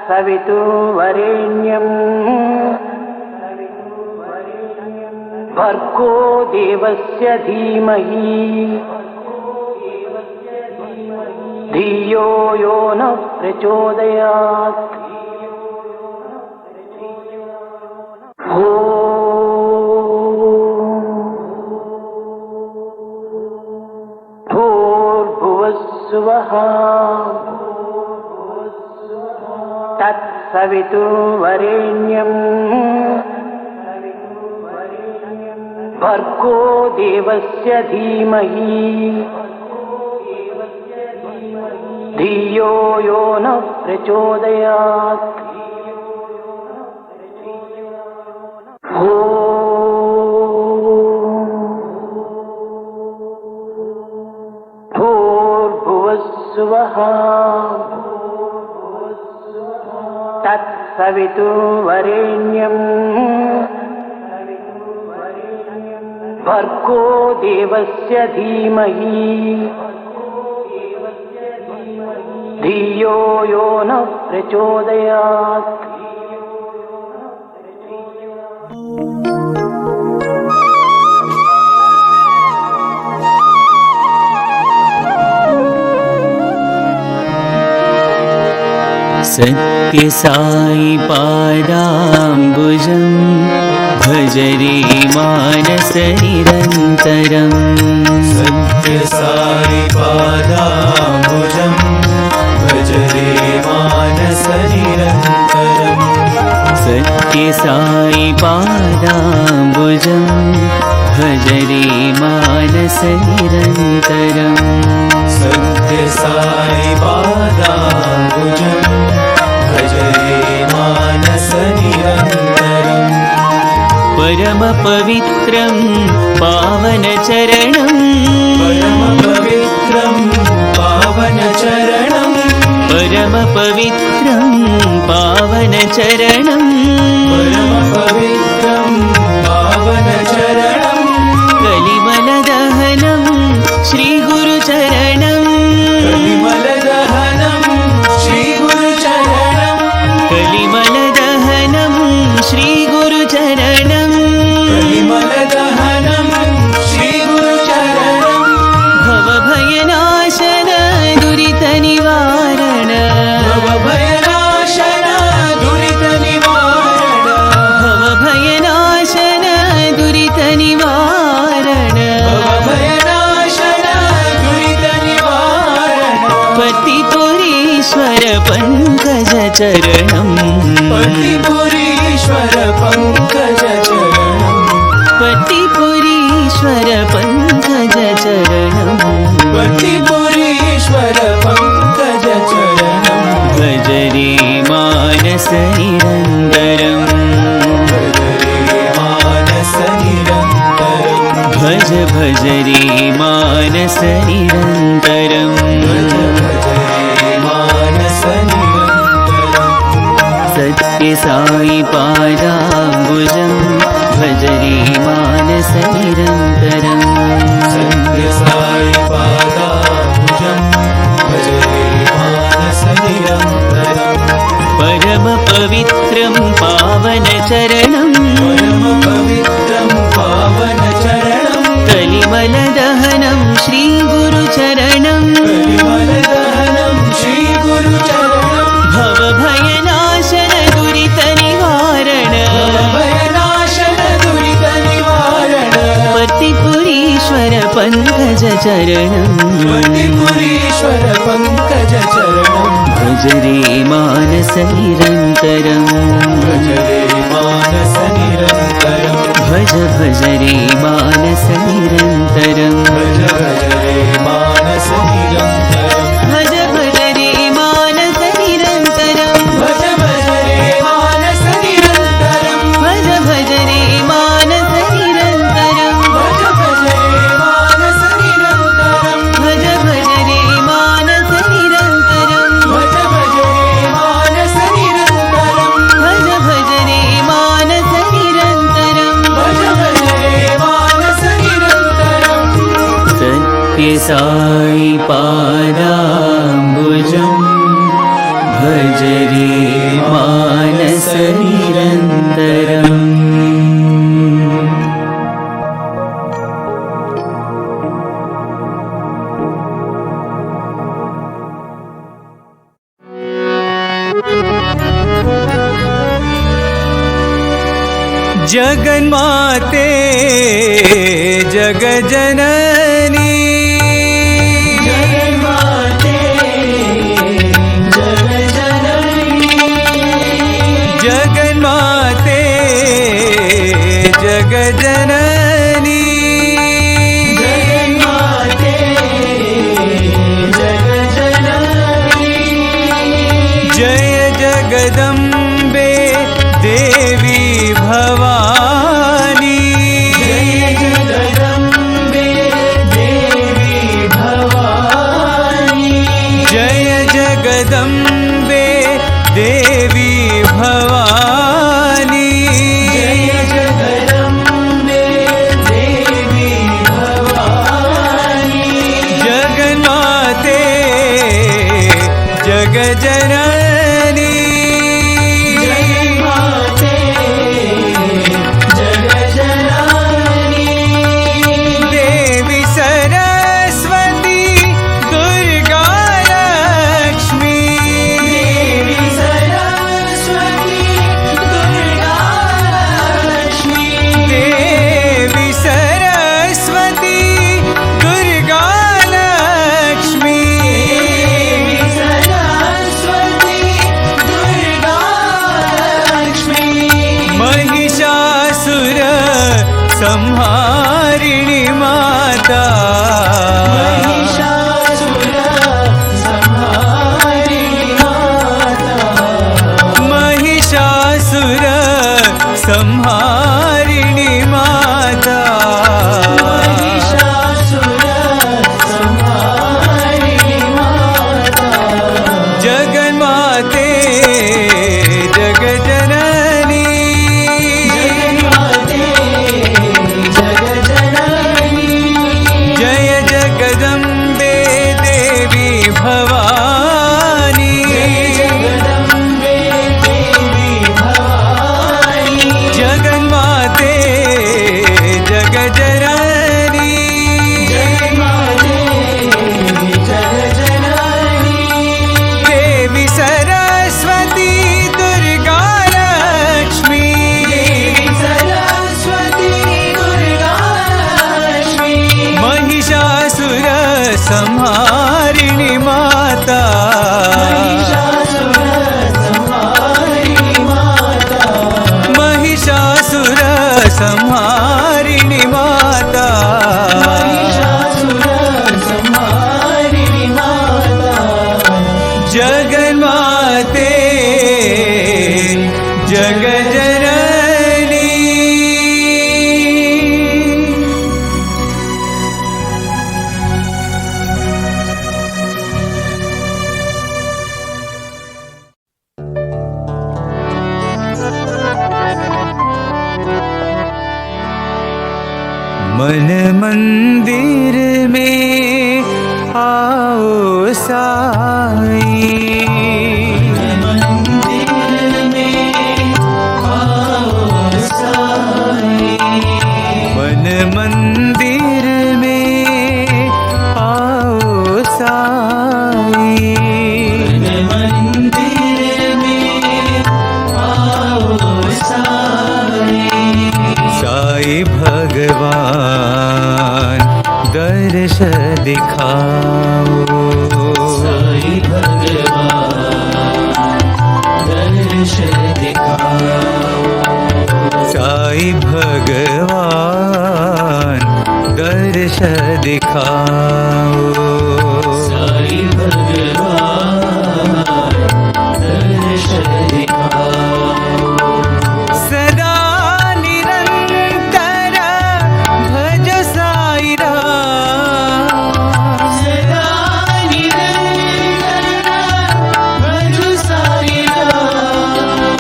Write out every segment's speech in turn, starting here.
तत्सवितुर्वरेण्यं भर्गो देवस्य धीमहि धियो यो नः प्रचोदयात्। भूर्भुवस्सुवः तत्सवितुर्वरेण्यं भर्गो देवस्य धीमहि धियो यो नः प्रचोदयात्। भूर्भुवस्सुवः तत्सवितुर्वरेण्यं भर्गो देवस्य धीमहि धियो यो नः प्रचोदयात्। सत्य साई पादाम्बुजं भज रे मानस निरन्तरं। सत्य साई पादाम्बुजं भज रे मानस निरन्तरं। सत्य साई पादाम्बुजं भज रे मानस निरन्तरं। सत्य साई पादाम्बुजं भज रे मानस निरन्तरं। परम पवित्रं पावन चरणं परम पवित्रं पावन चरणं। परम पवित्रं पावन चरणं। परम पवित्रं पावन चरणं। कलिमल दहनं श्री गुरु चरणं। कलिमल दहनं श्री गुरु चरणं। कलिमल दहनं श्री गुरु चरणं। कलिमल दहनं श्री गुरु चरणं। भवभयनाशन दुरित निवारण। भवभयनाशन दुरित निवारण। भवभयनाशन दुरित निवारण। भवभयनाशन दुरित निवारण। पतिपुरीश्वर पंकज चरणं। पतिपुरीश्वर पंकज चरणं। पतिपुरीश्वर पंकज चरणं। पतिपुरीश्वर पंकज चरणं। भज रे मानस निरन्तरं। भज रे मानस निरन्तरं। भज भज रे मानस निरन्तरं। भज भज रे मानस निरन्तरं। सत्य साई पादाम्बुजं भज रे मानस निरन्तरं। सत्य साई पादाम्बुजं भज रे मानस निरन्तरं। परम पवित्रं पावन चरणं। परम पवित्रं पावन चरणं। कलिमल दहनं श्री गुरु चरणं। कलिमल दहनं श्री गुरु चरणं। भवभयनाशन दुरित निवारण। भवभयनाशन दुरित निवारण। पतिपुरीश्वर पंकज चरणं। पतिपुरीश्वर पंकज चरणं। भज रे मानस निरन्तरं। भज रे मानस निरन्तरं। भज भज रे मानस निरन्तरं। भज भज रे मानस निरन्तरं। भज भज रे मानस निरन्तरं। भज भज रे मानस निरन्तरं। भज भज रे मानस निरन्तरं। भज भज रे मानस निरन्तरं। भज भज रे मानस निरन्तरं। भज भज रे मानस निरन्तरं। भज भज रे मानस निरन्तरं। भज भज रे मानस निरन्तरं। सत्य साई पादाम्बुजं भज रे मानस निरन्तरम्। जगन्माते जगजननी, जगन्माते जगजननी, जगन्माते जगजननी, जगन्माते जगजननी। जय जगदम्बे देवी भवानी, जय जगदम्बे देवी भवानी, जय जगदम्बे देवी भवानी, जय जगदम्बे देवी भवानी। जगन्माते जगजननी, जगन्माते जगजननी, देवी सरस्वती दुर्गा लक्ष्मी, देवी सरस्वती दुर्गा लक्ष्मी, देवी सरस्वती दुर्गा लक्ष्मी, देवी सरस्वती दुर्गा लक्ष्मी। महिषासुर संहारिणी माता, महिषासुर संहारिणी माता, महिषासुर संहारिणी माता, महिषासुर संहारिणी माता। जगन्माते जगजननी, जगन्माते जगजननी, जय जगदम्बे देवी भवानी, जगदम्बे देवी भवानी, जगन्माते जगजननी, जगन्माते जगजननी, देवी सरस्वती दुर्गा लक्ष्मी, देवी सरस्वती दुर्गा लक्ष्मी, महिषासुर संहारिणी माता, महिषासुर संहारिणी माता, महिषासुर संहारिणी माता, महिषासुर संहारिणी माता। जगन्माते जगजननी। मन मंदिर में आओ साई, मंदिर में आओ साई, मन मंदिर में आओ साई, मंदिर में आओ साई, साई भगवान दर्श दिखाओ, साई भगवान दर्श दिखाओ, साई भगवान दर्श दिखाओ, साई भगवान दर्श दिखाओ। सदा निरंतर भज साई राम, सदा निरंतर भज साई राम,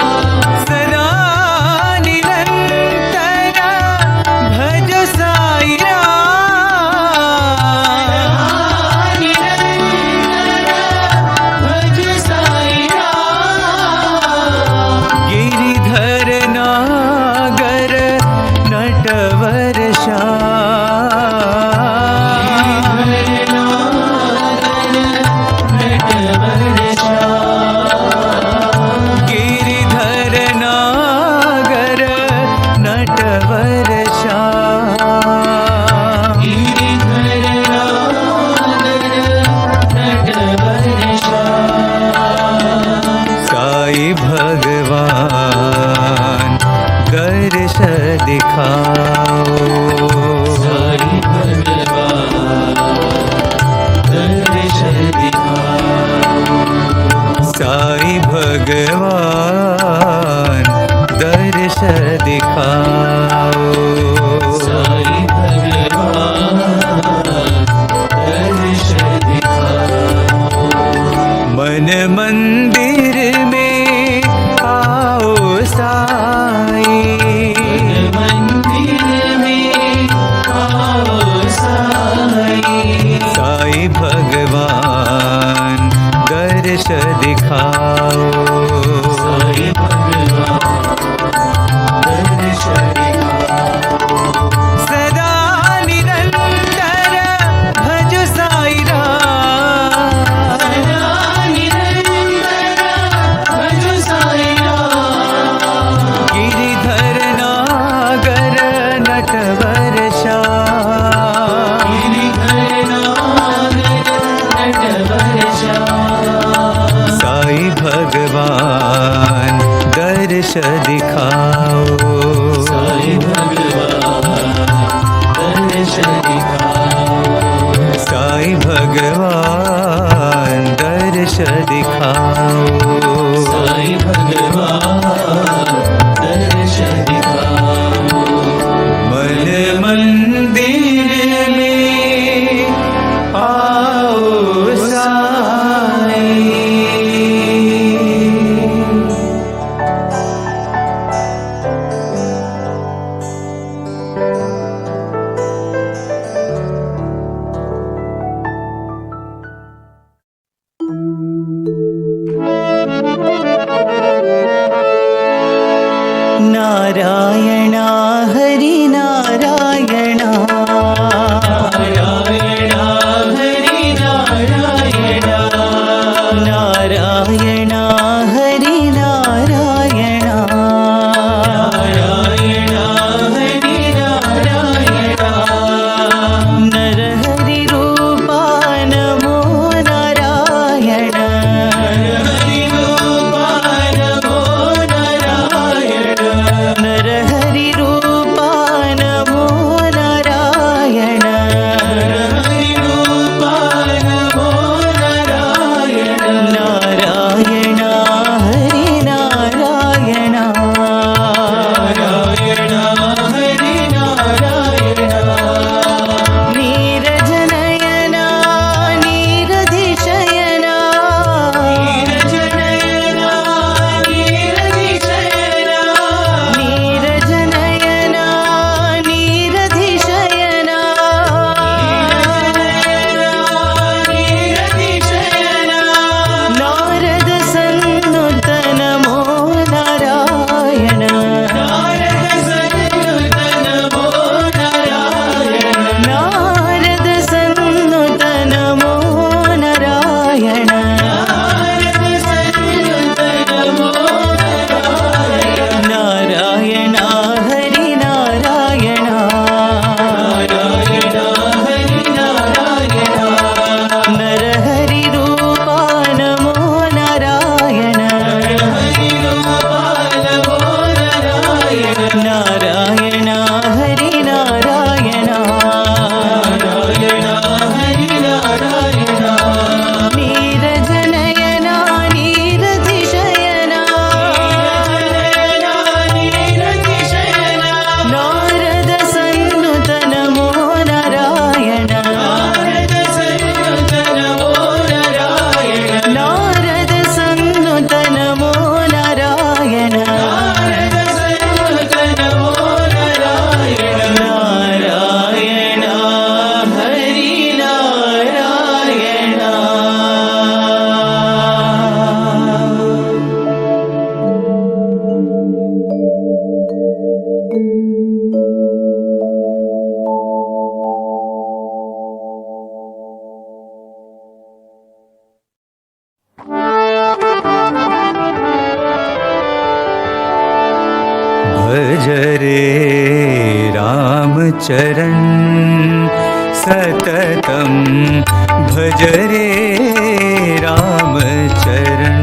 साई भगवान दर्श दिखाओ। साई भगवान दर्श दिखाओ। साई भगवान दर्श दिखाओ। साई भगवान दर्श दिखाओ। मन मंदिर में आओ साई। मंदिर में आओ साई। साई भगवान दर्श दिखाओ। साई भगवान दर्श दिखाओ। सदा निरंतर भज साई राम। सदा निरंतर भज साई राम। गिरिधर नागर नटवर श्याम। गिरिधर नागर नटवर श्याम। साई भगवान दर्श दिखाओ। साई भगवान दर्श दिखाओ। साई भगवान दर्श दिखाओ। साई भगवान दर्श दिखाओ। मन मंदिर में आओ साई। नारायण हरि नारायण। नारायण हरि नारायण। नारायण हरि नारायण। नारायण हरि नारायण। नर हरि रूपा नमो नारायण। हरि रूपा नमो नारायण। नर हरि रूपा नमो नारायण। हरि रूपा नमो नारायण। नारायण हरि नारायण। नारायण हरि नारायण। नीरज नयना नीरधिशयना। नीरज नयना नीरधिशयना। नीरज नयना नीरधिशयना। नीरधिशयना। नारद सन्नुत नमो नारायण। नारद सन्नुत नमो नारायण। नारद सन्नुत नमो नारायण। नारद सन्नुत नमो नारायण। नारायण हरि नारायण। नारायण हरि नारायण। नर हरि रूपा नमो नारायण। हरि रूपा नमो नारायण। नारायण हरि नारायण। नारायण हरि नारायण। नीरज नयना नीरधिशयना। नीरधिशयना। नारद सन्नुत नमो नारायण। नारद सन्नुत नमो नारायण। नारद सन्नुत नमो नारायण। नारद सन्नुत नमो नारायण। नारायण हरि नारायण। भज रे राम चरण सततम। भज रे राम चरण।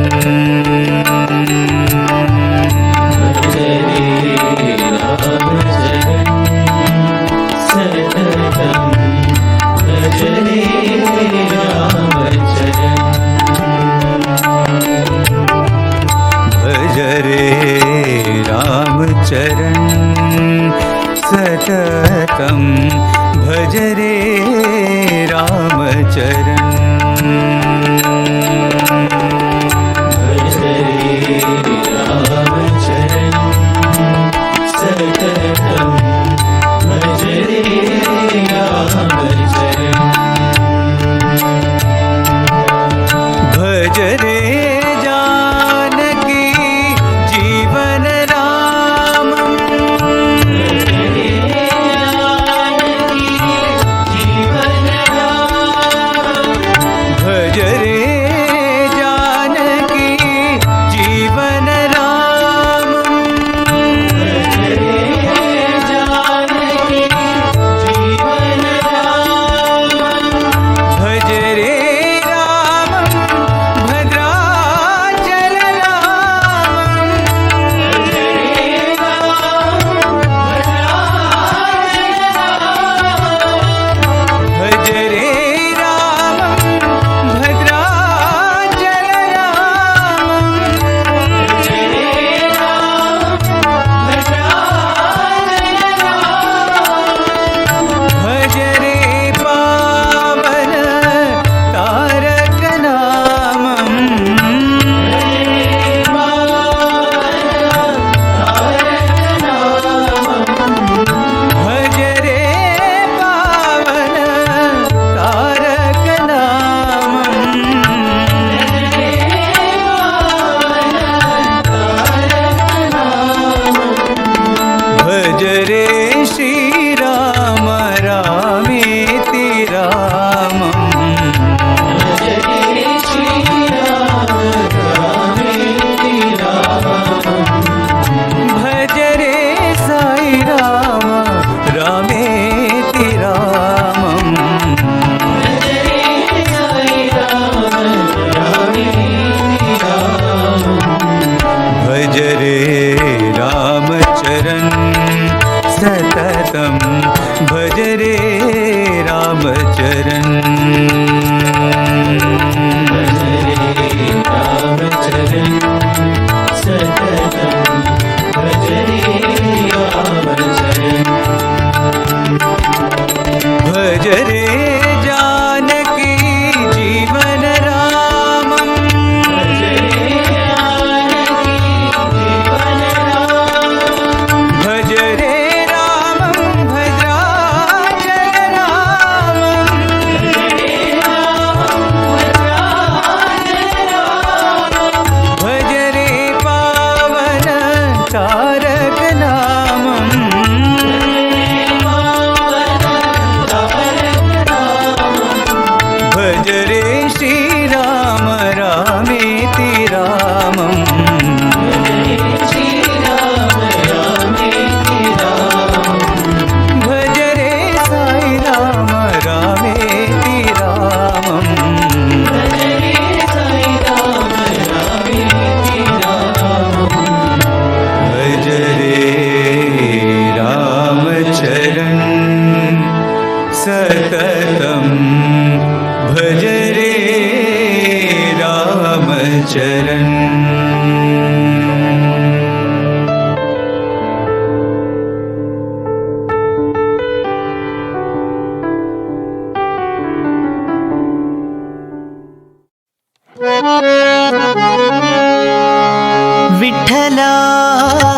विठ्ठला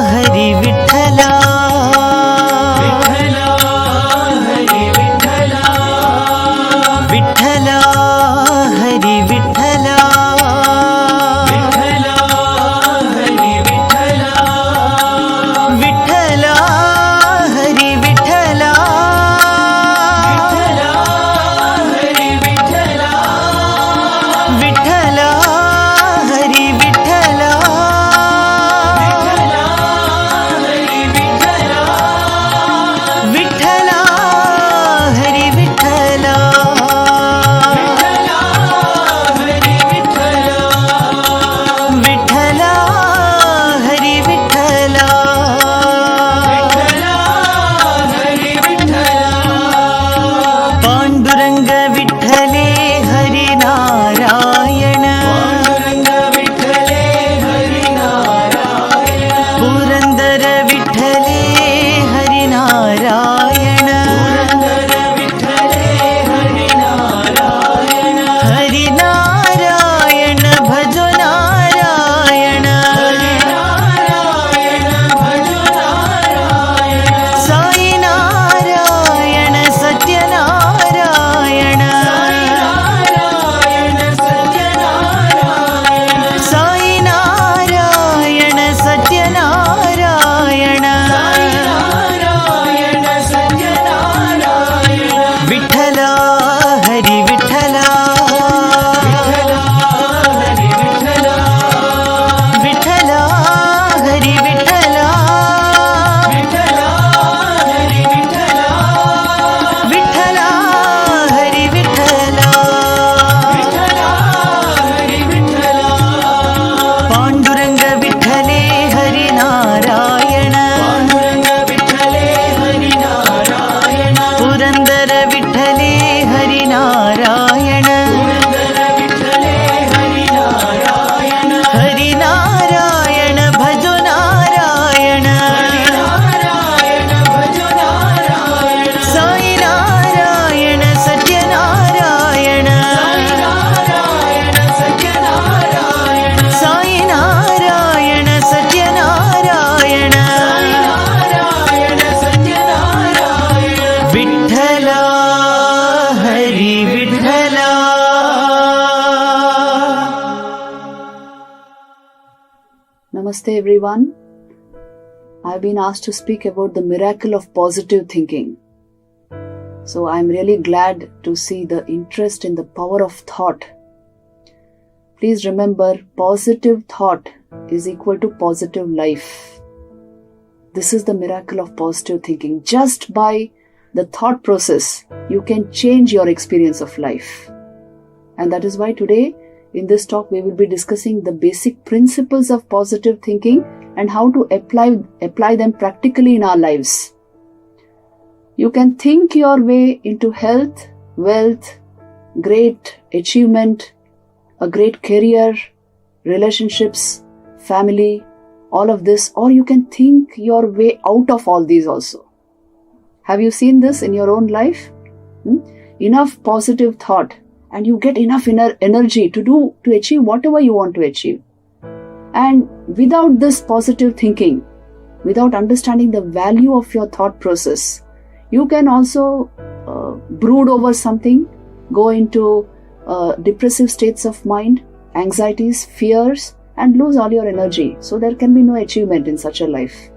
हरी विठ्ठला विठ्ठला हरी विठ्ठला विठ्ठला हरी विठ्ठला विठ्ठला हरी विठ्ठला विठ्ठला हरी विठ्ठला विठ्ठला हरी विठ्ठला विठ्ठला हरी विठ्ठला विठ्ठला हरी विठ्ठला हरी विठ्ठला विठ्ठला विठ्ठला हरी विठ्ठला पांडुरंग विठ्ठले हरी नारायण पांडुरंग विठ्ठले हरी नारायण पुरंदर विठ्ठले हरी नारायण पुरंदर विठ्ठले हरी नारायण हरी नारायण भजो नारायण नारायण भजो नारायण साई नारायण सत्यनारायण नारायण सत्यनारायण साई नारायण सत्यनारायण नारायण सत्यनारायण विठ्ठला हरी विठ्ठला विठ्ठला हरी विठ्ठला विठ्ठला हरी विठ्ठला विठ्ठला हरी विठ्ठला विठ्ठला हरी विठ्ठला विठ्ठला हरी विठ्ठला पांडुरंग विठ्ठले हरी नारायण पांडुरंग विठ्ठले हरी नारायण पुरंदर विठ्ठले हरी नारायण पुरंदर विठ्ठले हरी नारायण हरी नारायण भजो नारायण नारायण भजो नारायण साई नारायण सत्यनारायण नारायण सत्यनारायण साई नारायण सत्यनारायण नारायण सत्यनारायण विठ्ठला हरी Vitthala Namaste everyone. I've been asked to speak about the miracle of positive thinking. So I'm really glad to see the interest in the power of thought. Please remember, positive thought is equal to positive life. This is the miracle of positive thinking. Just by the thought process, you can change your experience of life. And that is why today in this talk we will be discussing the basic principles of positive thinking and how to apply them practically in our lives. You can think your way into health, wealth, great achievement, a great career, relationships, family, all of this, or you can think your way out of all these also. Have you seen this in your own life? Enough positive thought and you get enough inner energy to achieve whatever you want to achieve. And without this positive thinking, without understanding the value of your thought process, you can also brood over something, go into depressive states of mind, anxieties, fears, and lose all your energy. So there can be no achievement in such a life.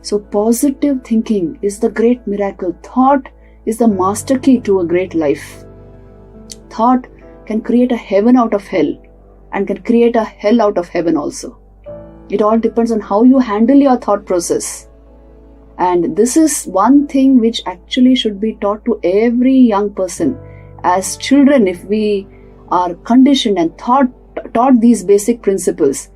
So positive thinking is the great miracle. Thought is the master key to a great life. Thought can create a heaven out of hell and can create a hell out of heaven also. It all depends on how you handle your thought process. And this is one thing which actually should be taught to every young person. As children, if we are conditioned and taught these basic principles,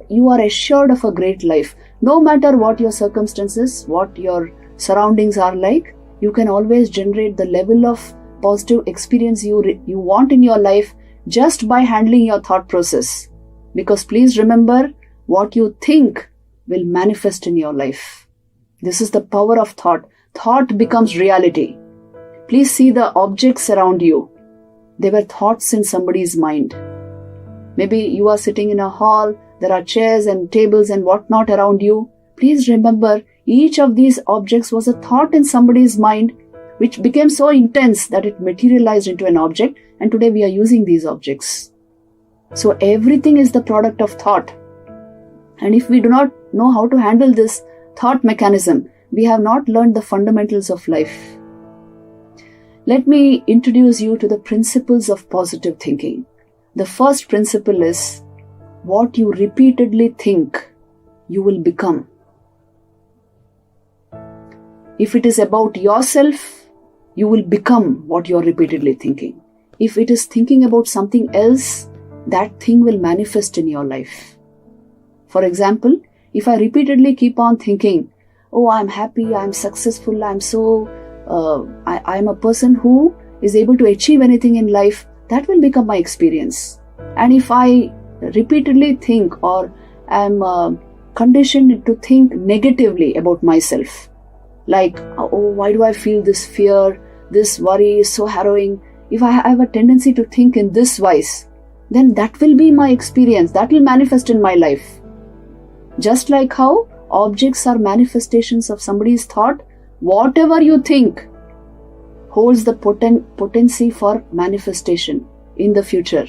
you are assured of a great life. No matter what your circumstances, what your surroundings are like, you can always generate the level of positive experience you want in your life just by handling your thought process. Because please remember, what you think will manifest in your life. This is the power of thought. Thought becomes reality. Please see the objects around you. They were thoughts in somebody's mind. Maybe you are sitting in a hall, there are chairs and tables and whatnot around you. Please remember, each of these objects was a thought in somebody's mind which became so intense that it materialized into an object, and today we are using these objects. So everything is the product of thought. And if we do not know how to handle this thought mechanism, we have not learned the fundamentals of life. Let me introduce you to the principles of positive thinking. The first principle is, what you repeatedly think, you will become. If it is about yourself, you will become what you are repeatedly thinking. If it is thinking about something else, that thing will manifest in your life. For example, if I repeatedly keep on thinking, oh, I'm happy, I'm successful, I'm a person who is able to achieve anything in life, that will become my experience. And if I repeatedly think, or am conditioned to think negatively about myself, like, oh, why do I feel this fear, this worry is so harrowing? If I have a tendency to think in this wise, then that will be my experience, that will manifest in my life. Just like how objects are manifestations of somebody's thought, whatever you think holds the potency for manifestation in the future.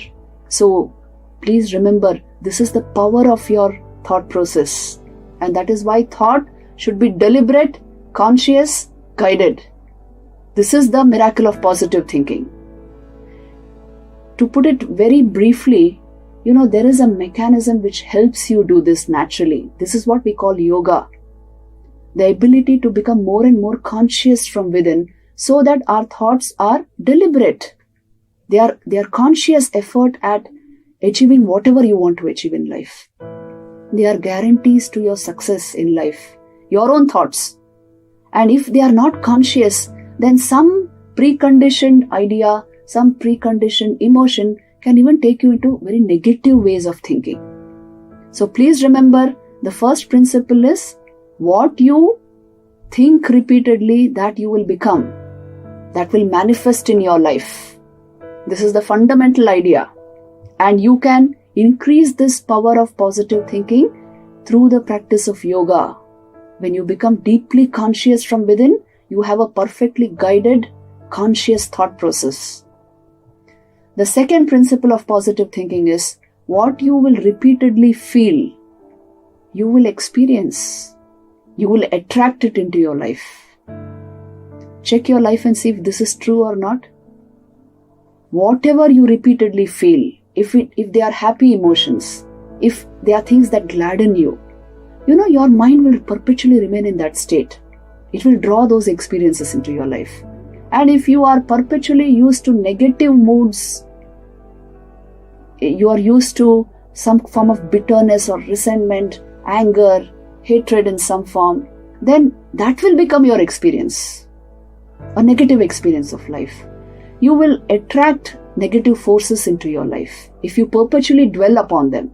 So please remember, this is the power of your thought process, and that is why thought should be deliberate, conscious, guided. This is the miracle of positive thinking. To put it very briefly, there is a mechanism which helps you do this naturally. This is what we call yoga. The ability to become more and more conscious from within, so that our thoughts are deliberate. They are conscious effort at achieving whatever you want to achieve in life. They are guarantees to your success in life, your own thoughts. And if they are not conscious, then some preconditioned idea, some preconditioned emotion can even take you into very negative ways of thinking. So please remember, the first principle is, what you think repeatedly, that you will become. That will manifest in your life. This is the fundamental idea. And you can increase this power of positive thinking through the practice of yoga. When you become deeply conscious from within, you have a perfectly guided, conscious thought process. The second principle of positive thinking is, what you will repeatedly feel, you will experience. You will attract it into your life. Check your life and see if this is true or not. Whatever you repeatedly feel, if they are happy emotions, if they are things that gladden you, your mind will perpetually remain in that state. It will draw those experiences into your life. And if you are perpetually used to negative moods, you are used to some form of bitterness or resentment, anger, hatred in some form, then that will become your experience, a negative experience of life. You will attract negative forces into your life if you perpetually dwell upon them.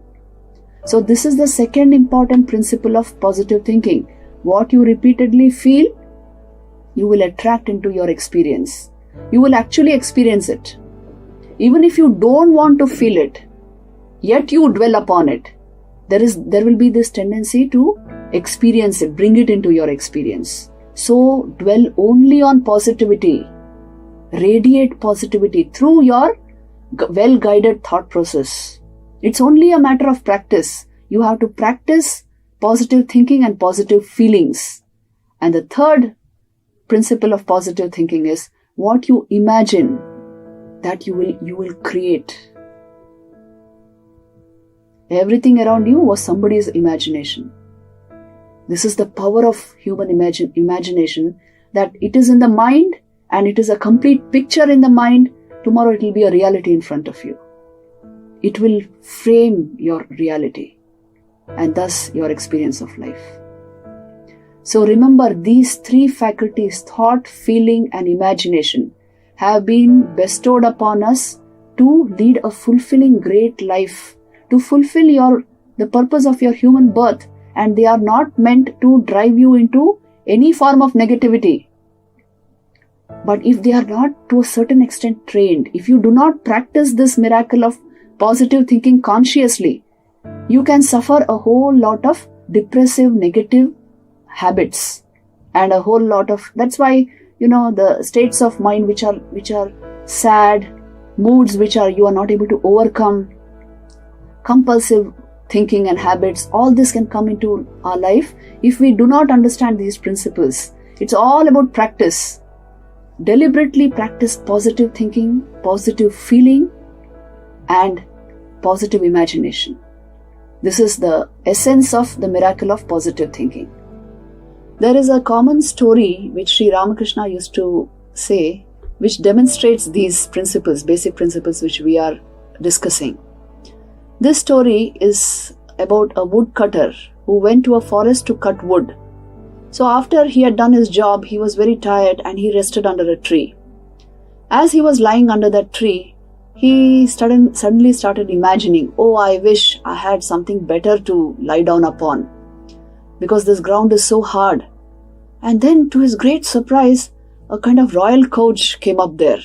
So this is the second important principle of positive thinking. What you repeatedly feel, you will attract into your experience. You will actually experience it. Even if you don't want to feel it, yet you dwell upon it, there will be this tendency to experience it, bring it into your experience. So dwell only on positivity. Radiate positivity through your well-guided thought process. It's only a matter of practice. You have to practice positive thinking and positive feelings. And the third principle of positive thinking is, what you imagine, that you will create. Everything around you was somebody's imagination. This is the power of human imagination, that it is in the mind and it is a complete picture in the mind. Tomorrow it will be a reality in front of you. It will frame your reality and thus your experience of life. So remember, these three faculties, thought, feeling and imagination, have been bestowed upon us to lead a fulfilling great life, to fulfill the purpose of your human birth, and they are not meant to drive you into any form of negativity. But if they are not to a certain extent trained, if you do not practice this miracle of positive thinking consciously, you can suffer a whole lot of depressive, negative habits and a whole lot of, that's why, the states of mind which are sad, moods which are you are not able to overcome, compulsive thinking and habits, all this can come into our life if we do not understand these principles. It's all about practice. Deliberately practice positive thinking, positive feeling, and positive imagination. This is the essence of the miracle of positive thinking. There is a common story which Sri Ramakrishna used to say, which demonstrates these principles, basic principles which we are discussing. This story is about a woodcutter who went to a forest to cut wood. So after he had done his job, he was very tired and he rested under a tree. As he was lying under that tree, he suddenly started imagining, oh, I wish I had something better to lie down upon, because this ground is so hard. And then, to his great surprise, a kind of royal couch came up there.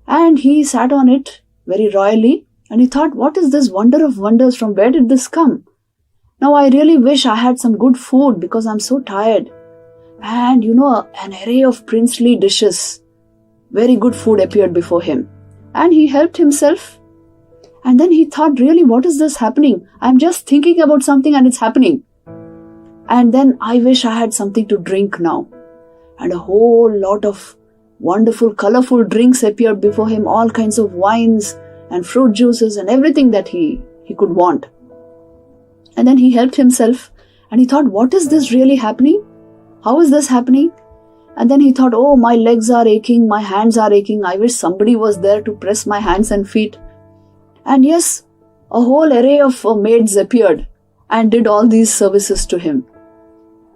And he sat on it very royally, and he thought, what is this wonder of wonders? From where did this come? Now I really wish I had some good food because I'm so tired. And an array of princely dishes, very good food appeared before him. And he helped himself. And then he thought, really, what is this happening? I'm just thinking about something and it's happening. And then I wish I had something to drink now. And a whole lot of wonderful, colorful drinks appeared before him, all kinds of wines and fruit juices and everything that he could want. And then he helped himself and he thought, what is this really happening? How is this happening? And then he thought, oh, my legs are aching, my hands are aching. I wish somebody was there to press my hands and feet. And yes, a whole array of maids appeared and did all these services to him.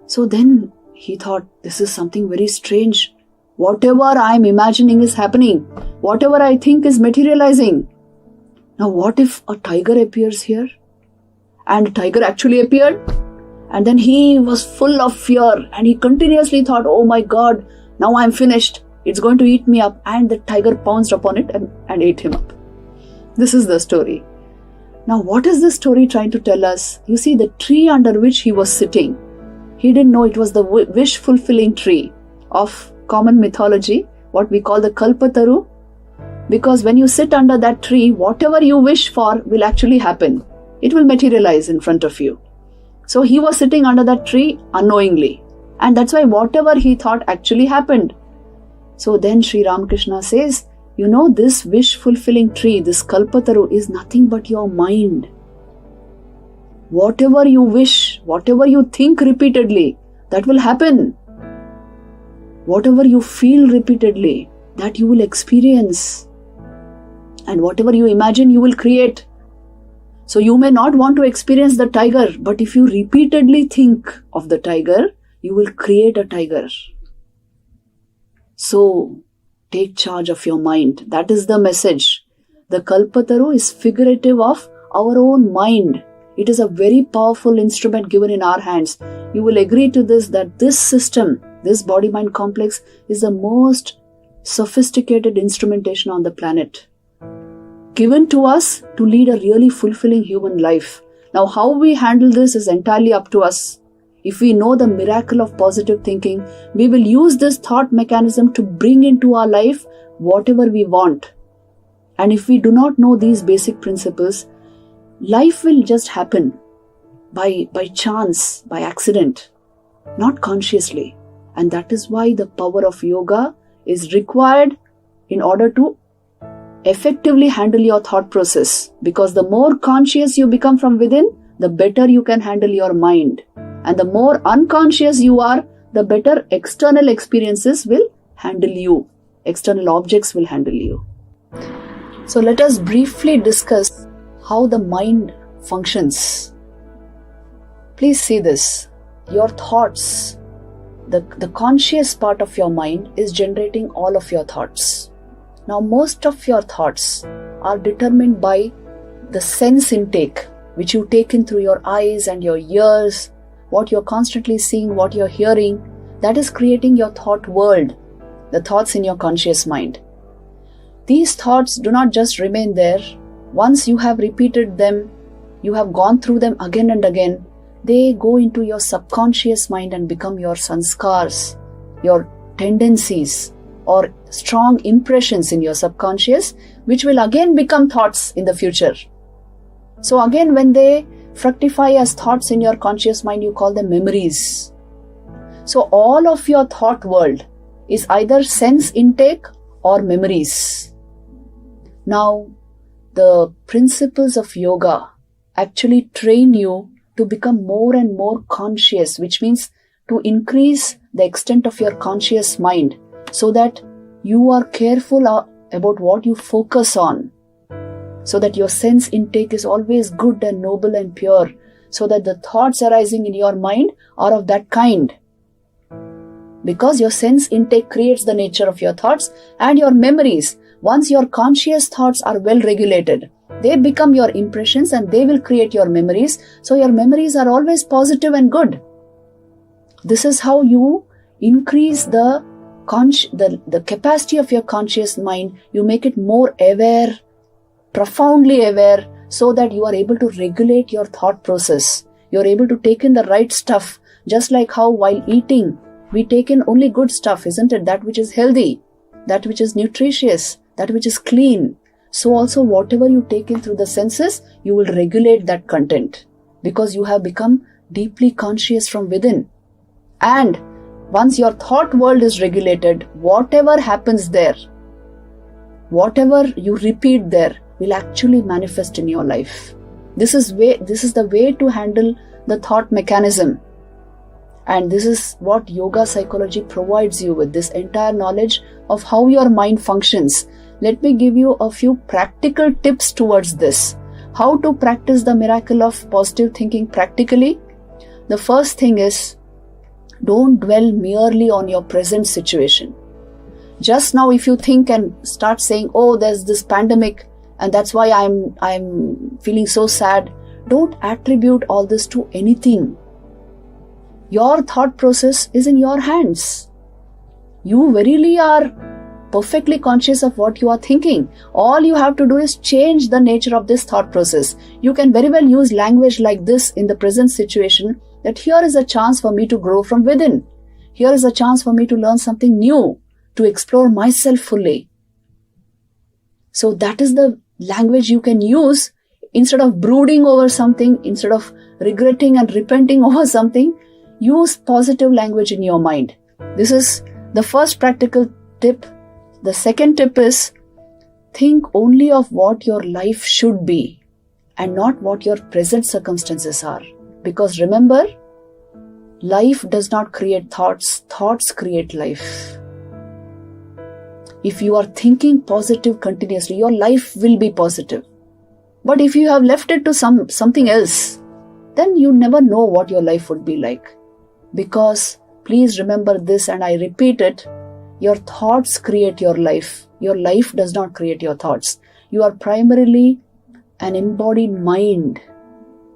So then he thought, this is something very strange. Whatever I am imagining is happening. Whatever I think is materializing. Now what if a tiger appears here? And a tiger actually appeared. And then he was full of fear and he continuously thought, oh my God, now I'm finished. It's going to eat me up. And the tiger pounced upon it and ate him up. This is the story. Now what is this story trying to tell us? You see, the tree under which he was sitting, he didn't know it was the wish-fulfilling tree of common mythology, what we call the Kalpataru. Because when you sit under that tree, whatever you wish for will actually happen. It will materialize in front of you. So he was sitting under that tree unknowingly. And that's why whatever he thought actually happened. So then Sri Ramakrishna says, this wish-fulfilling tree, this Kalpataru, is nothing but your mind. Whatever you wish, whatever you think repeatedly, that will happen. Whatever you feel repeatedly, that you will experience. And whatever you imagine, you will create. So you may not want to experience the tiger, but if you repeatedly think of the tiger, you will create a tiger. So take charge of your mind. That is the message. The Kalpataru is figurative of our own mind. It is a very powerful instrument given in our hands. You will agree to this, that this system, this body-mind complex, is the most sophisticated instrumentation on the planet, given to us to lead a really fulfilling human life. Now, how we handle this is entirely up to us. If we know the miracle of positive thinking, we will use this thought mechanism to bring into our life whatever we want. And if we do not know these basic principles, life will just happen by chance, by accident, not consciously. And that is why the power of yoga is required in order to effectively handle your thought process. Because the more conscious you become from within, the better you can handle your mind. And the more unconscious you are, the better external experiences will handle you. External objects will handle you. So let us briefly discuss how the mind functions. Please see this. Your thoughts, the conscious part of your mind is generating all of your thoughts. Now, most of your thoughts are determined by the sense intake, which you take in through your eyes and your ears, what you're constantly seeing, what you're hearing. That is creating your thought world, the thoughts in your conscious mind. These thoughts do not just remain there. Once you have repeated them you have gone through them again and again, they go into your subconscious mind and become your sanskars, your tendencies or strong impressions in your subconscious, which will again become thoughts in the future. So again, when they fructify as thoughts in your conscious mind, you call them memories. So all of your thought world is either sense intake or memories. Now, the principles of yoga actually train you to become more and more conscious, which means to increase the extent of your conscious mind so that you are careful about what you focus on, so that your sense intake is always good and noble and pure, so that the thoughts arising in your mind are of that kind. Because your sense intake creates the nature of your thoughts and your memories. Once your conscious thoughts are well regulated, they become your impressions and they will create your memories. So your memories are always positive and good. This is how you increase the capacity of your conscious mind. You make it more aware, profoundly aware, so that you are able to regulate your thought process. You are able to take in the right stuff, just like how while eating, we take in only good stuff, isn't it? That which is healthy, that which is nutritious, that which is clean. So also whatever you take in through the senses, you will regulate that content because you have become deeply conscious from within. And once your thought world is regulated, whatever happens there, whatever you repeat there will actually manifest in your life. This is the way to handle the thought mechanism. And this is what yoga psychology provides you with, this entire knowledge of how your mind functions. Let me give you a few practical tips towards this. How to practice the miracle of positive thinking practically? The first thing is, don't dwell merely on your present situation. Just now, if you think and start saying, oh, there's this pandemic and that's why I'm feeling so sad, don't attribute all this to anything. Your thought process is in your hands. You verily are perfectly conscious of what you are thinking. All you have to do is change the nature of this thought process. You can very well use language like this in the present situation, that here is a chance for me to grow from within. Here is a chance for me to learn something new, to explore myself fully. So that is the language you can use instead of brooding over something, instead of regretting and repenting over something. Use positive language in your mind. This is the first practical tip. The second tip is, think only of what your life should be and not what your present circumstances are. Because remember, life does not create thoughts, thoughts create life. If you are thinking positive continuously, your life will be positive. But if you have left it to something else, then you never know what your life would be like. Because please remember this, and I repeat it, your thoughts create your life. Your life does not create your thoughts. You are primarily an embodied mind,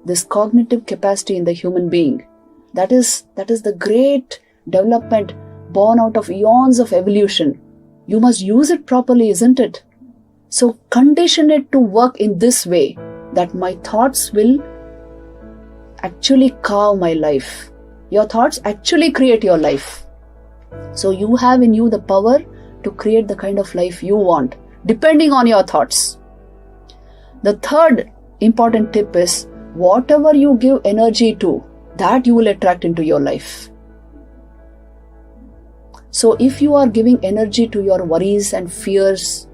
this cognitive capacity in the human being. That is the great development born out of eons of evolution. You must use it properly, isn't it? So condition it to work in this way, that my thoughts will actually carve my life. Your thoughts actually create your life. So you have in you the power to create the kind of life you want, depending on your thoughts. The third important tip is, whatever you give energy to, that you will attract into your life. So if you are giving energy to your worries and fears,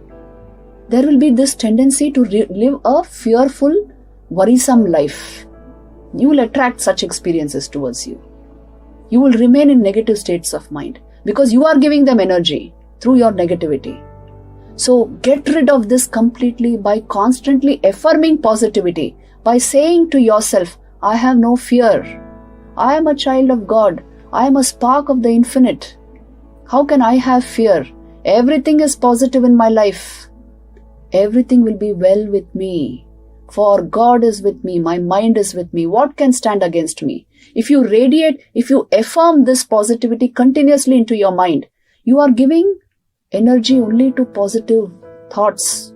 there will be this tendency to live a fearful, worrisome life. You will attract such experiences towards you. You will remain in negative states of mind because you are giving them energy through your negativity. So get rid of this completely by constantly affirming positivity, by saying to yourself, I have no fear. I am a child of God. I am a spark of the infinite. How can I have fear? Everything is positive in my life. Everything will be well with me. For God is with me. My mind is with me. What can stand against me? If you radiate, if you affirm this positivity continuously into your mind, you are giving energy only to positive thoughts.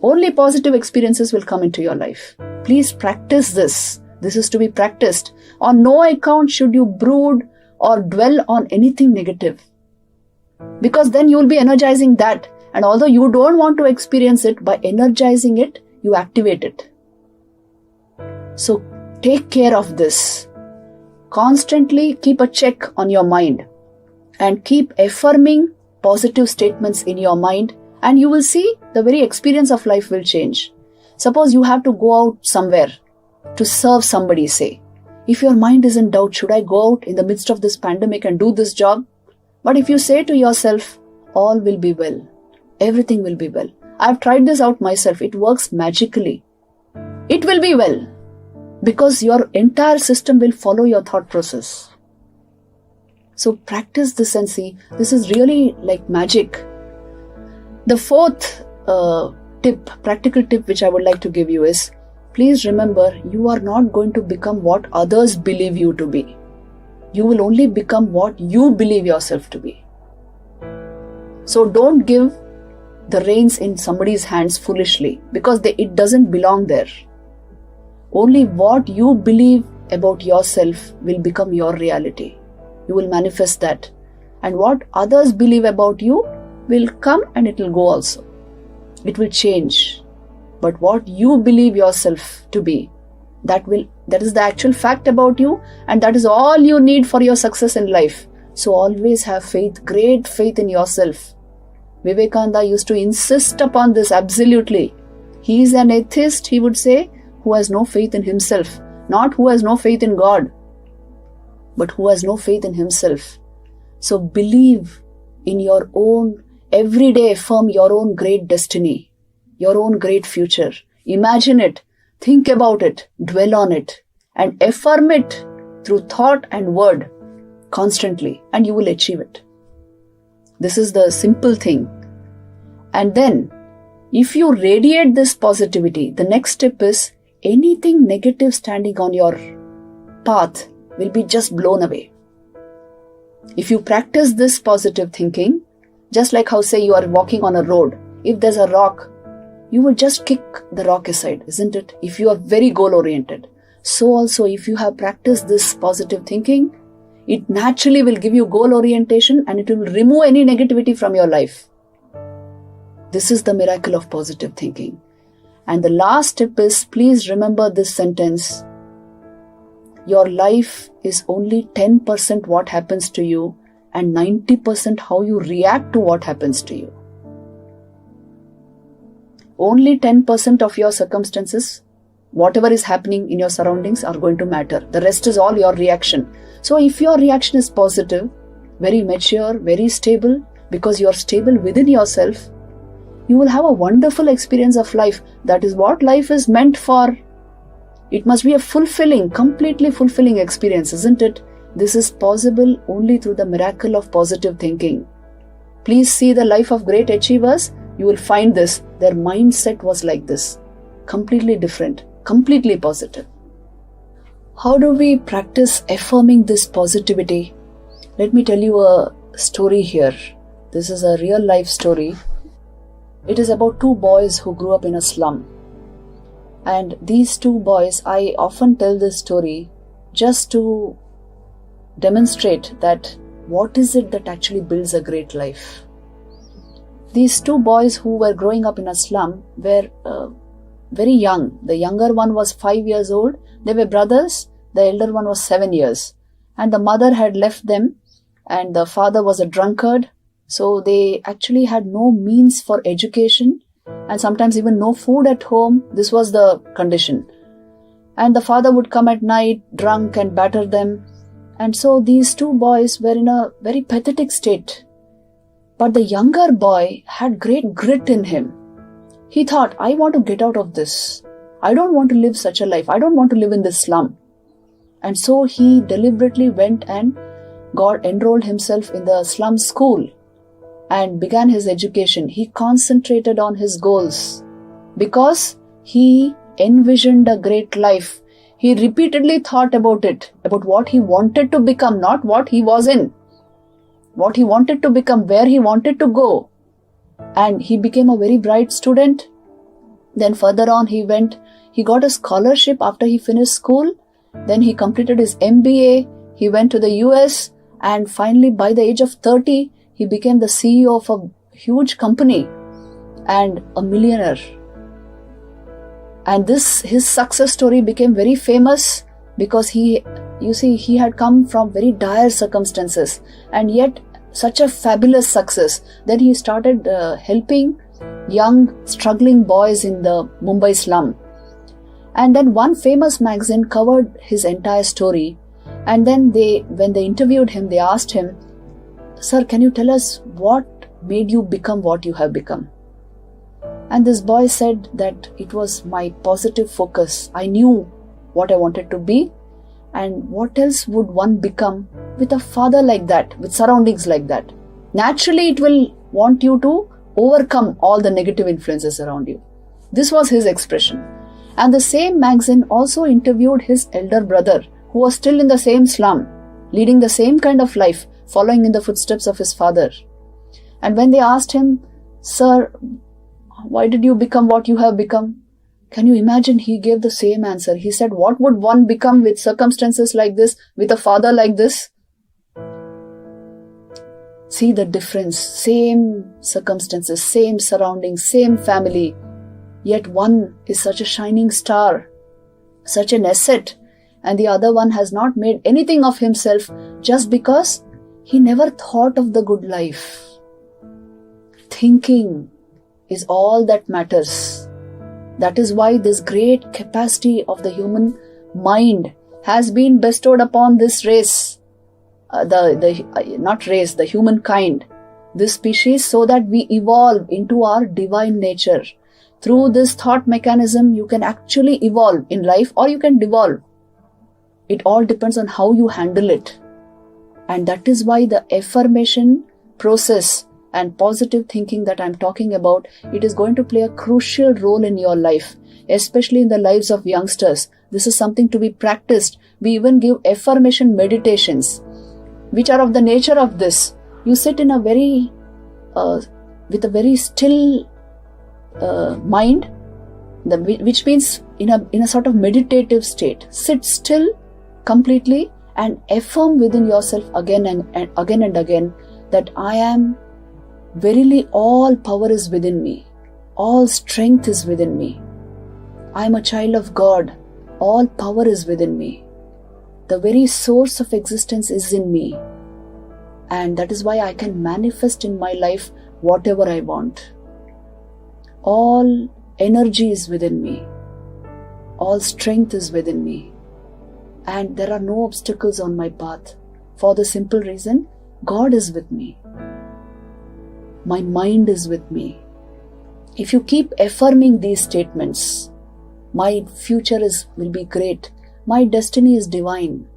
Only positive experiences will come into your life. Please practice this. This is to be practiced. On no account should you brood or dwell on anything negative. Because then you will be energizing that. And although you don't want to experience it, by energizing it, you activate it. So take care of this. Constantly keep a check on your mind and keep affirming positive statements in your mind, and you will see the very experience of life will change. Suppose you have to go out somewhere to serve somebody, say. If your mind is in doubt, should I go out in the midst of this pandemic and do this job? But if you say to yourself, all will be well, everything will be well. I've tried this out myself. It works magically. It will be well. Because your entire system will follow your thought process. So practice this and see. This is really like magic. The fourth practical tip which I would like to give you is, please remember, you are not going to become what others believe you to be. You will only become what you believe yourself to be. So don't give the reins in somebody's hands foolishly, because it doesn't belong there. Only what you believe about yourself will become your reality. You will manifest that. And what others believe about you will come and it will go also. It will change. But what you believe yourself to be, that is the actual fact about you, and that is all you need for your success in life. So always have faith, great faith in yourself. Vivekananda used to insist upon this absolutely. He is an atheist, he would say, who has no faith in himself. Not who has no faith in God, but who has no faith in himself. So believe in your own, every day affirm your own great destiny, your own great future. Imagine it, think about it, dwell on it, and affirm it through thought and word constantly, and you will achieve it. This is the simple thing. And then, if you radiate this positivity, the next step is, anything negative standing on your path will be just blown away. If you practice this positive thinking, just like how say you are walking on a road, if there's a rock, you will just kick the rock aside, isn't it? If you are very goal oriented. So also if you have practiced this positive thinking, it naturally will give you goal orientation and it will remove any negativity from your life. This is the miracle of positive thinking. And the last tip is, please remember this sentence. Your life is only 10% what happens to you and 90% how you react to what happens to you. Only 10% of your circumstances, whatever is happening in your surroundings, are going to matter. The rest is all your reaction. So if your reaction is positive, very mature, very stable, because you are stable within yourself, you will have a wonderful experience of life. That is what life is meant for. It must be a fulfilling, completely fulfilling experience, isn't it? This is possible only through the miracle of positive thinking. Please see the life of great achievers. You will find this. Their mindset was like this. Completely different, completely positive. How do we practice affirming this positivity? Let me tell you a story here. This is a real life story. It is about two boys who grew up in a slum. And these two boys, I often tell this story just to demonstrate that what is it that actually builds a great life. These two boys who were growing up in a slum were very young. The younger one was 5 years old. They were brothers. The elder one was 7 years. And the mother had left them and the father was a drunkard. So they actually had no means for education and sometimes even no food at home. This was the condition. And the father would come at night drunk and batter them. And so these two boys were in a very pathetic state. But the younger boy had great grit in him. He thought, I want to get out of this. I don't want to live such a life. I don't want to live in this slum. And so he deliberately went and enrolled himself in the slum school and began his education. He concentrated on his goals because he envisioned a great life. He repeatedly thought about it, about what he wanted to become, not what he was in. What he wanted to become, where he wanted to go. And he became a very bright student. Then further on he got a scholarship after he finished school. Then he completed his MBA. He went to the US, and finally by the age of 30, he became the CEO of a huge company and a millionaire. And his success story became very famous because he had come from very dire circumstances and yet such a fabulous success. Then he started helping young struggling boys in the Mumbai slum. And then one famous magazine covered his entire story. And then when they interviewed him, they asked him, "Sir, can you tell us what made you become what you have become?" And this boy said that it was my positive focus. I knew what I wanted to be, and what else would one become with a father like that, with surroundings like that? Naturally, it will want you to overcome all the negative influences around you. This was his expression. And the same magazine also interviewed his elder brother, who was still in the same slum, leading the same kind of life, following in the footsteps of his father. And when they asked him, "Sir, why did you become what you have become?" Can you imagine? He gave the same answer. He said, "What would one become with circumstances like this, with a father like this?" See the difference. Same circumstances, same surroundings, same family. Yet one is such a shining star, such an asset, and the other one has not made anything of himself just because he never thought of the good life. Thinking is all that matters. That is why this great capacity of the human mind has been bestowed upon this race, the humankind, this species, so that we evolve into our divine nature. Through this thought mechanism, you can actually evolve in life or you can devolve. It all depends on how you handle it. And that is why the affirmation process and positive thinking that I'm talking about, it is going to play a crucial role in your life, especially in the lives of youngsters. This is something to be practiced. We even give affirmation meditations, which are of the nature of this. You sit in with a very still mind, which means in a sort of meditative state. Sit still completely and affirm within yourself again and again that I am verily, all power is within me. All strength is within me. I am a child of God. All power is within me. The very source of existence is in me. And that is why I can manifest in my life whatever I want. All energy is within me. All strength is within me. And there are no obstacles on my path. For the simple reason, God is with me. My mind is with me. If you keep affirming these statements, my future will be great. My destiny is divine.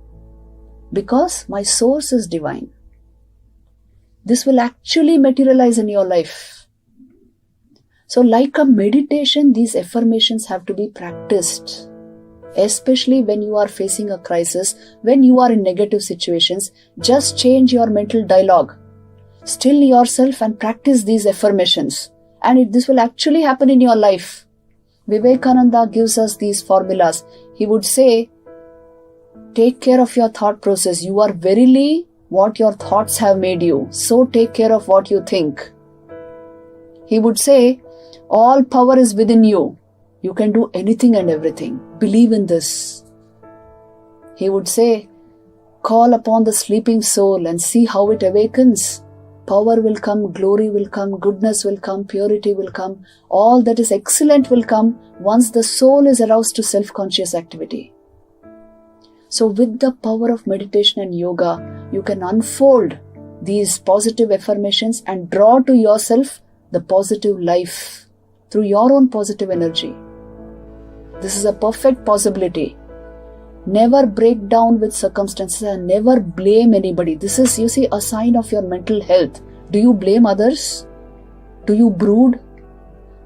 Because my source is divine. This will actually materialize in your life. So like a meditation, these affirmations have to be practiced. Especially when you are facing a crisis, when you are in negative situations, just change your mental dialogue. Still yourself and practice these affirmations. And this will actually happen in your life. Vivekananda gives us these formulas. He would say, take care of your thought process. You are verily what your thoughts have made you. So take care of what you think. He would say, all power is within you. You can do anything and everything. Believe in this. He would say, call upon the sleeping soul and see how it awakens. Power will come, glory will come, goodness will come, purity will come. All that is excellent will come once the soul is aroused to self-conscious activity. So with the power of meditation and yoga, you can unfold these positive affirmations and draw to yourself the positive life through your own positive energy. This is a perfect possibility. Never break down with circumstances and never blame anybody. This is, a sign of your mental health. Do you blame others? Do you brood?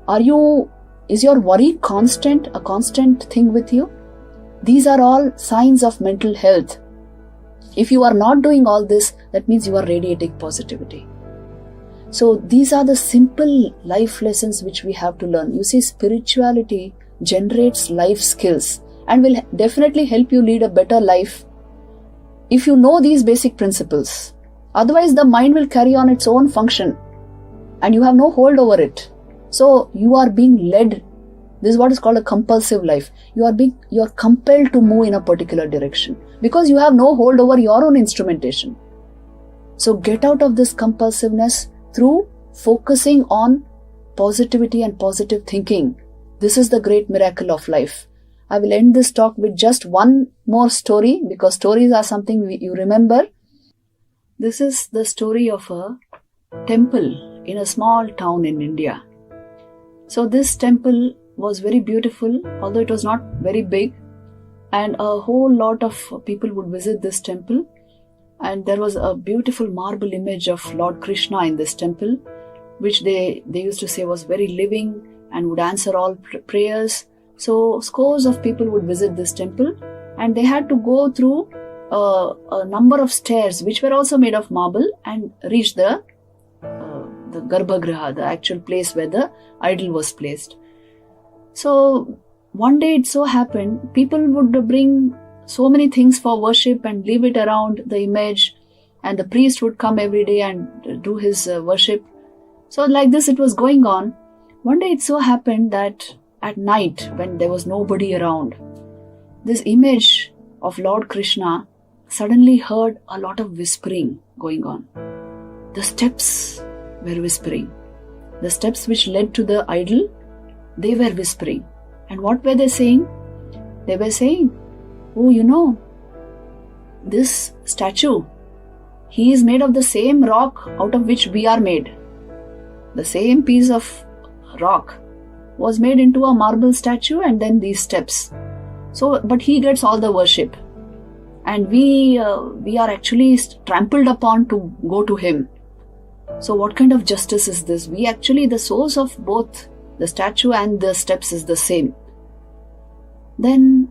Is your worry a constant thing with you? These are all signs of mental health. If you are not doing all this, that means you are radiating positivity. So these are the simple life lessons which we have to learn. You see, spirituality generates life skills and will definitely help you lead a better life if you know these basic principles. Otherwise, the mind will carry on its own function and you have no hold over it. So you are being led. This is what is called a compulsive life. You are compelled to move in a particular direction because you have no hold over your own instrumentation. So get out of this compulsiveness through focusing on positivity and positive thinking. This is the great miracle of life. I will end this talk with just one more story because stories are something you remember. This is the story of a temple in a small town in India. So this temple was very beautiful, although it was not very big, and a whole lot of people would visit this temple. And there was a beautiful marble image of Lord Krishna in this temple, which they used to say was very living and would answer all prayers. So scores of people would visit this temple, and they had to go through a number of stairs which were also made of marble and reach the Garbhagriha, the actual place where the idol was placed. So one day it so happened, people would bring so many things for worship and leave it around the image, and the priest would come every day and do his worship. So like this it was going on. One day it so happened that at night, when there was nobody around, this image of Lord Krishna suddenly heard a lot of whispering going on. The steps were whispering. The steps which led to the idol, they were whispering. And what were they saying? They were saying, oh, this statue, he is made of the same rock out of which we are made. The same piece of rock was made into a marble statue and then these steps. So, but he gets all the worship. And we are actually trampled upon to go to him. So what kind of justice is this? We actually, the source of both the statue and the steps is the same. Then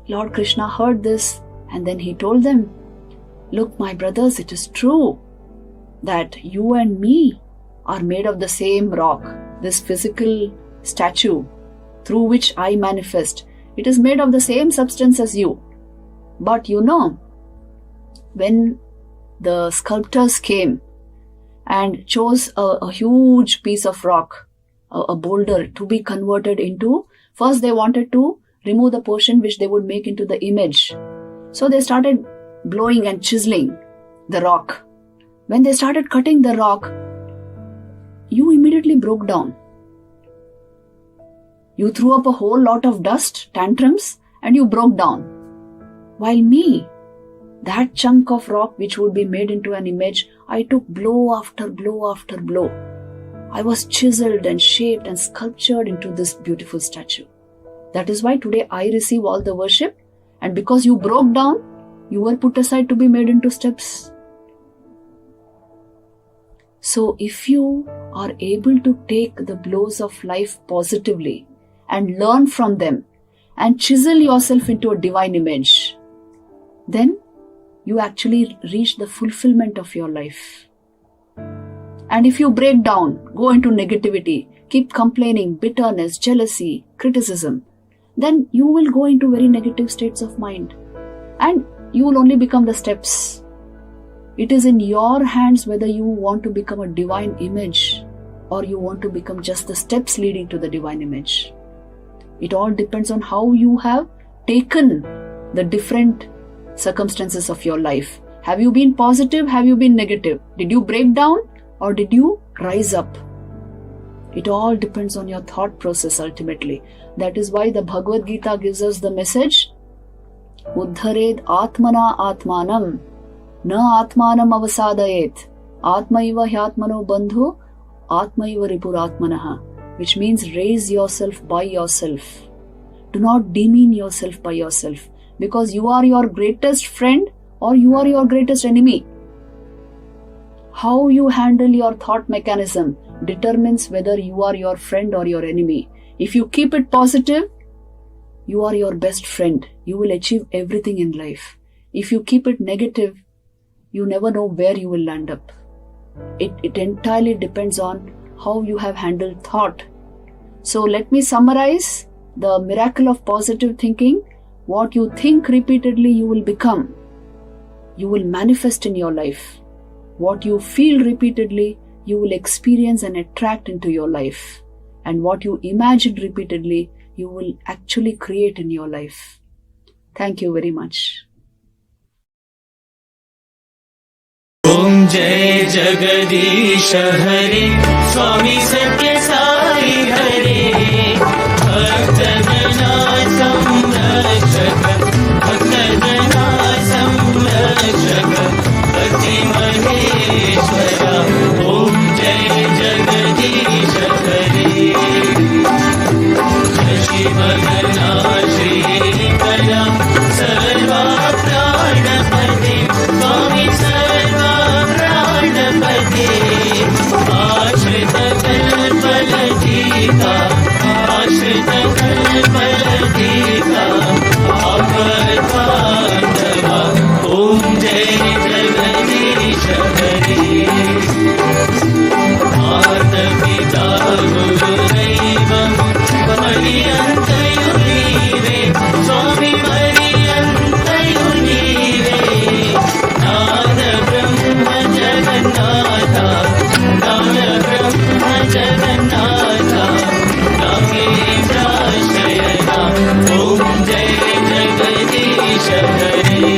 Lord Krishna heard this and then he told them, look, my brothers, it is true that you and me are made of the same rock. This physical statue through which I manifest, it is made of the same substance as you. But when the sculptors came and chose a huge piece of rock, a boulder, to be converted into, first they wanted to remove the portion which they would make into the image. So they started blowing and chiseling the rock. When they started cutting the rock, you immediately broke down. You threw up a whole lot of dust, tantrums, and you broke down. While me, that chunk of rock which would be made into an image, I took blow after blow after blow. I was chiseled and shaped and sculptured into this beautiful statue. That is why today I receive all the worship, and because you broke down, you were put aside to be made into steps. So if you are able to take the blows of life positively and learn from them and chisel yourself into a divine image, then you actually reach the fulfillment of your life. And if you break down, go into negativity, keep complaining, bitterness, jealousy, criticism, then you will go into very negative states of mind and you will only become the steps. It is in your hands whether you want to become a divine image or you want to become just the steps leading to the divine image. It all depends on how you have taken the different circumstances of your life. Have you been positive? Have you been negative? Did you break down or did you rise up? It all depends on your thought process ultimately. That is why the Bhagavad Gita gives us the message, Uddhared Atmana Atmanam Na Atmanam Avasadayet Atmaiva Hyatmano Bandhu Atmaiva Ripuratmanaha, which means raise yourself by yourself. Do not demean yourself by yourself, because you are your greatest friend or you are your greatest enemy. How you handle your thought mechanism determines whether you are your friend or your enemy. If you keep it positive, you are your best friend. You will achieve everything in life. If you keep it negative, you never know where you will land up. It entirely depends on how you have handled thought. So let me summarize the miracle of positive thinking. What you think repeatedly, you will become. You will manifest in your life. What you feel repeatedly, you will experience and attract into your life. And what you imagine repeatedly, you will actually create in your life. Thank you very much. ओम जय जगदीश हरे स्वामी सत्य साई हरे भक्तजना संरक्षक भक्तजना संरक्षक भक्ति महेश्वरा ओम जय जगदीश हरे शिवगणा श्रीकरा सर्वा प्राणपते स्वामी सर्वा प्राणपते आश्रित कल्पलतिका आश्रित कल्पलतिका आपद्बान्धवा ओम जय जगदीश हरे माता-पिता गुरुदैवं पर्यन्तयुनीवे स्वामी पर्यन्तयुनीवे नाद ब्रह्म जगन्नाथा नाद ब्रह्म जगन्नाथा नागेन्द्राश्रयणा ॐ जय जगदीश हरे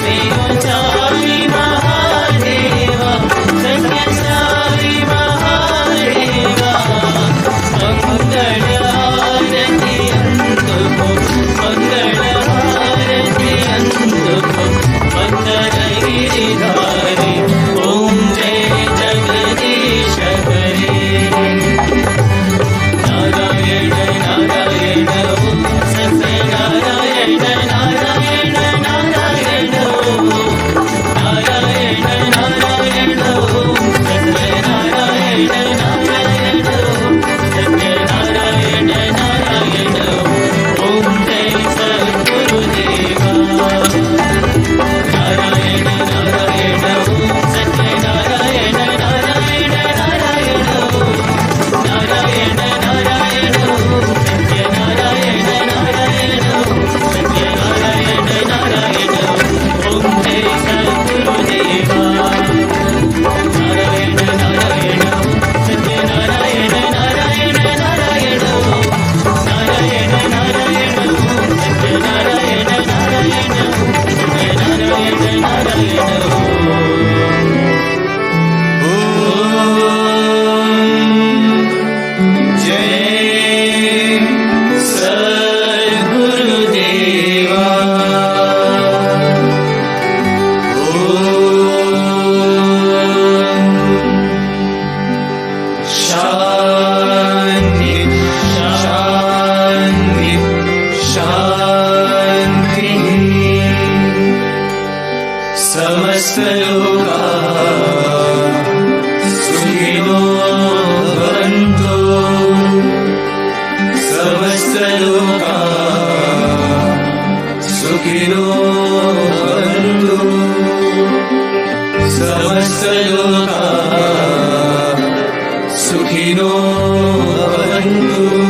ओंकाररूपमुदस्योचारि महादेवा सत्य साई महादेवा मंगलहारति अंतुको मंगलहारति अंतुको मंगलगिरिधारी ओम जय जगदीश हरे नारायण नारायण ओम सत्य नारायण नारायण नारायण ओम नारायण नारायण ओम सत्य नारायण नारायण ओम सत्य नारायण नारायण ओम जय सद्गुरुदेवा नारायण नारायण ओम सत्य नारायण नारायण नारायण ओम नारायण नारायण ओम सत्य नारायण नारायण ओम सत्य नारायण नारायण ओम जय सद्गुरुदेवा नारायण नारायण ओम सत्य नारायण नारायण नारायण ओम नारायण नारायण ओम सत्य नारायण नारायण ओम सत्य नारायण नारायण जय सद्गुरुदेवा शांति शांति शांति समस्त लोका सुखिनो भवन्तु समस्त लोका सुखिनो भवन्तु समस्त लोका सुखिनो भवन्तु